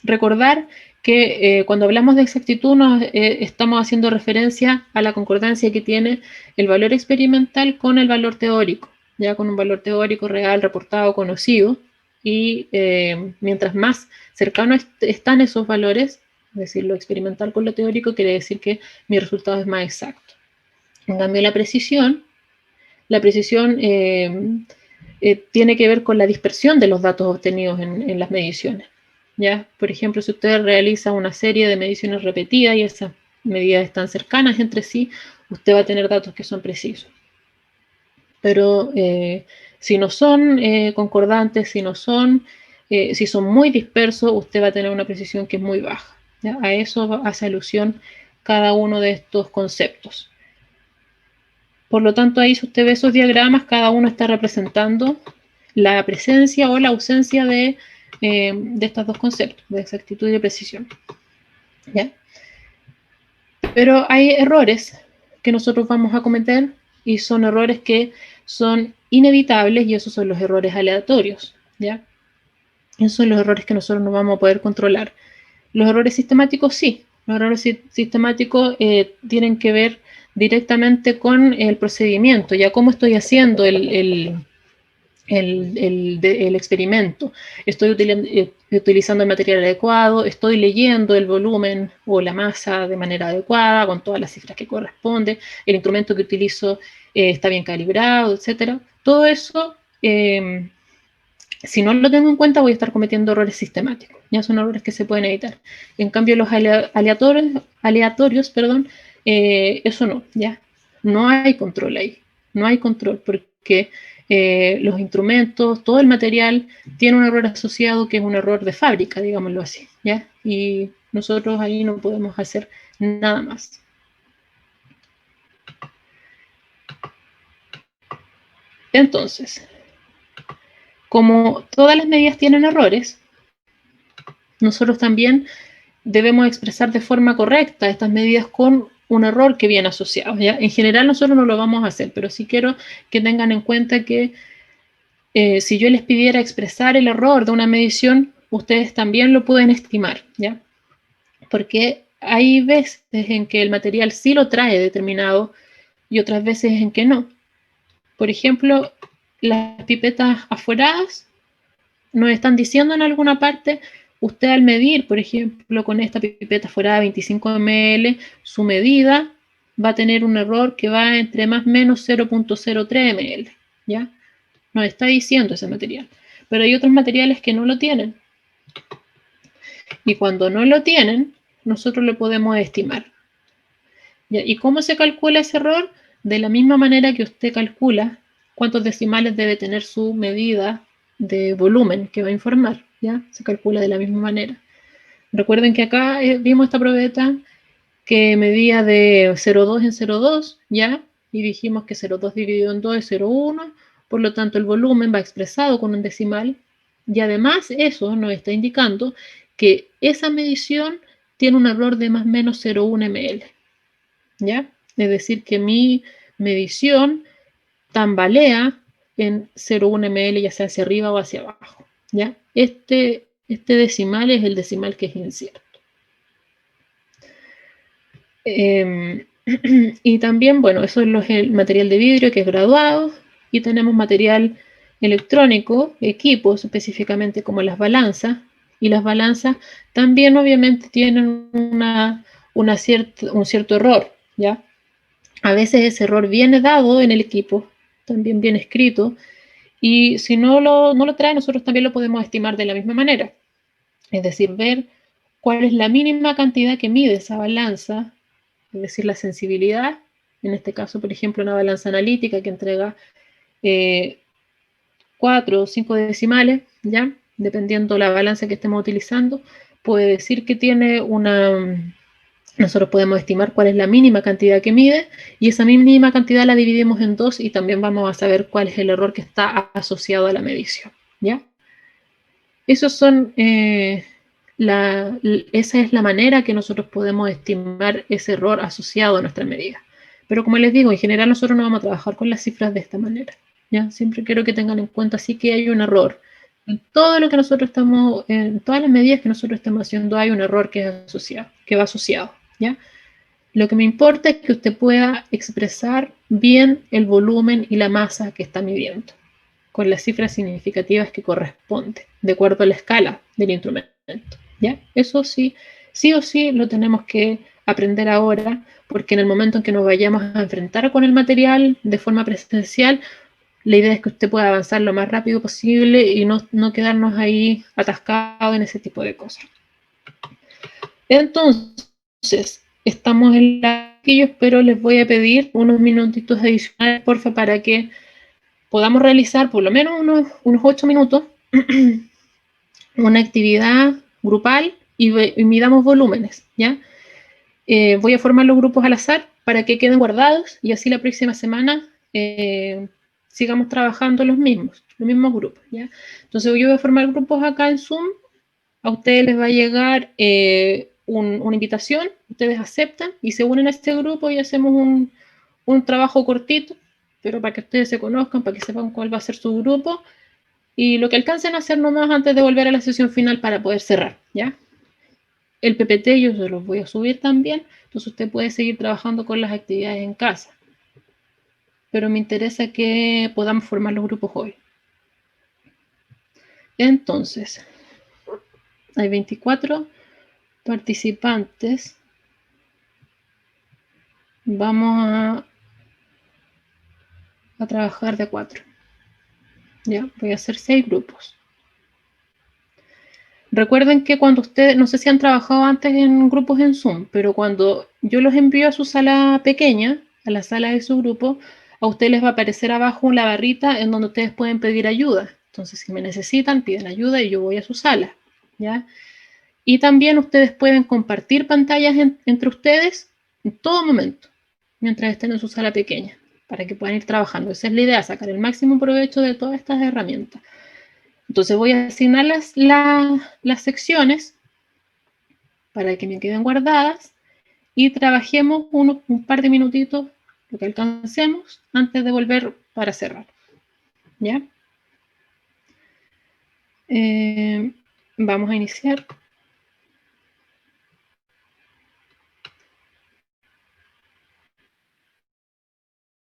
S1: recordar que cuando hablamos de exactitud estamos haciendo referencia a la concordancia que tiene el valor experimental con el valor teórico, ya con un valor teórico real, reportado, conocido, y mientras más cercanos están esos valores, es decir, lo experimental con lo teórico, quiere decir que mi resultado es más exacto. En cambio, la precisión tiene que ver con la dispersión de los datos obtenidos en las mediciones, ¿ya? Por ejemplo, si usted realiza una serie de mediciones repetidas y esas medidas están cercanas entre sí, usted va a tener datos que son precisos. Pero si no son concordantes, si son muy dispersos, usted va a tener una precisión que es muy baja, ¿ya? A eso hace alusión cada uno de estos conceptos. Por lo tanto, ahí si usted ve esos diagramas, cada uno está representando la presencia o la ausencia de estos dos conceptos, de exactitud y de precisión, ¿ya? Pero hay errores que nosotros vamos a cometer y son errores que son inevitables y esos son los errores aleatorios, ¿ya? Esos son los errores que nosotros no vamos a poder controlar. Los errores sistemáticos sí. Los errores sistemáticos tienen que ver directamente con el procedimiento, ya cómo estoy haciendo el experimento. Estoy utilizando el material adecuado, estoy leyendo el volumen o la masa de manera adecuada, con todas las cifras que corresponden, el instrumento que utilizo está bien calibrado, etc. Todo eso, si no lo tengo en cuenta, voy a estar cometiendo errores sistemáticos. Ya son errores que se pueden evitar. En cambio, los aleatorios, eso no, ya. No hay control ahí. No hay control porque los instrumentos, todo el material tiene un error asociado que es un error de fábrica, digámoslo así, ¿ya? Y nosotros ahí no podemos hacer nada más. Entonces, como todas las medidas tienen errores, nosotros también debemos expresar de forma correcta estas medidas con un error que viene asociado, ¿ya? En general nosotros no lo vamos a hacer, pero sí quiero que tengan en cuenta que si yo les pidiera expresar el error de una medición, ustedes también lo pueden estimar, ¿ya? Porque hay veces en que el material sí lo trae determinado y otras veces en que no. Por ejemplo, las pipetas aforadas nos están diciendo en alguna parte, usted al medir, por ejemplo, con esta pipeta aforada 25 ml, su medida va a tener un error que va entre más o menos 0.03 ml, ¿ya? Nos está diciendo ese material. Pero hay otros materiales que no lo tienen. Y cuando no lo tienen, nosotros lo podemos estimar. ¿Ya? ¿Y cómo se calcula ese error? De la misma manera que usted calcula cuántos decimales debe tener su medida de volumen que va a informar, ¿ya? Se calcula de la misma manera. Recuerden que acá vimos esta probeta que medía de 0,2 en 0,2, ¿ya? Y dijimos que 0,2 dividido en 2 es 0,1, por lo tanto el volumen va expresado con un decimal, y además eso nos está indicando que esa medición tiene un error de más o menos 0,1 ml, ¿ya? Es decir, que mi medición tambalea en 0,1 ml, ya sea hacia arriba o hacia abajo, ¿ya? Este decimal es el decimal que es incierto. Y también, bueno, eso es el material de vidrio que es graduado, y tenemos material electrónico, equipos específicamente como las balanzas, y las balanzas también obviamente tienen un cierto error, ¿ya? A veces ese error viene dado en el equipo, también viene escrito, y si no lo trae, nosotros también lo podemos estimar de la misma manera. Es decir, ver cuál es la mínima cantidad que mide esa balanza, es decir, la sensibilidad. En este caso, por ejemplo, una balanza analítica que entrega 4 o 5 decimales, ¿ya? Dependiendo la balanza que estemos utilizando, puede decir que tiene nosotros podemos estimar cuál es la mínima cantidad que mide, y esa mínima cantidad la dividimos en 2 y también vamos a saber cuál es el error que está asociado a la medición, ¿ya? Esos son, esa es la manera que nosotros podemos estimar ese error asociado a nuestra medida. Pero como les digo, en general nosotros no vamos a trabajar con las cifras de esta manera, ¿ya? Siempre quiero que tengan en cuenta sí que hay un error. En todo lo que nosotros estamos, en todas las medidas que nosotros estamos haciendo hay un error que es asociado, que va asociado, ¿ya? Lo que me importa es que usted pueda expresar bien el volumen y la masa que está midiendo, con las cifras significativas que corresponden, de acuerdo a la escala del instrumento, ¿ya? Eso sí, sí o sí lo tenemos que aprender ahora, porque en el momento en que nos vayamos a enfrentar con el material de forma presencial, la idea es que usted pueda avanzar lo más rápido posible y no quedarnos ahí atascados en ese tipo de cosas. Entonces, estamos en la que yo espero, les voy a pedir unos minutitos adicionales, porfa, para que podamos realizar por lo menos unos 8 minutos una actividad grupal y midamos volúmenes, ¿ya? Voy a formar los grupos al azar para que queden guardados y así la próxima semana sigamos trabajando los mismos grupos, ¿ya? Entonces yo voy a formar grupos acá en Zoom, a ustedes les va a llegar una invitación, ustedes aceptan y se unen a este grupo y hacemos un trabajo cortito, pero para que ustedes se conozcan, para que sepan cuál va a ser su grupo y lo que alcancen a hacer nomás antes de volver a la sesión final para poder cerrar, ¿ya? El PPT yo se los voy a subir también, entonces usted puede seguir trabajando con las actividades en casa. Pero me interesa que podamos formar los grupos hoy. Entonces, hay 24 participantes. Vamos a trabajar de 4. Ya, voy a hacer 6 grupos. Recuerden que cuando ustedes, no sé si han trabajado antes en grupos en Zoom, pero cuando yo los envío a su sala pequeña, a la sala de su grupo, a ustedes les va a aparecer abajo la barrita en donde ustedes pueden pedir ayuda. Entonces, si me necesitan, piden ayuda y yo voy a su sala, ¿ya? Y también ustedes pueden compartir pantallas entre ustedes en todo momento, mientras estén en su sala pequeña, para que puedan ir trabajando. Esa es la idea, sacar el máximo provecho de todas estas herramientas. Entonces voy a asignar las secciones para que me queden guardadas y trabajemos un par de minutitos, lo que alcancemos, antes de volver para cerrar. ¿Ya? Vamos a iniciar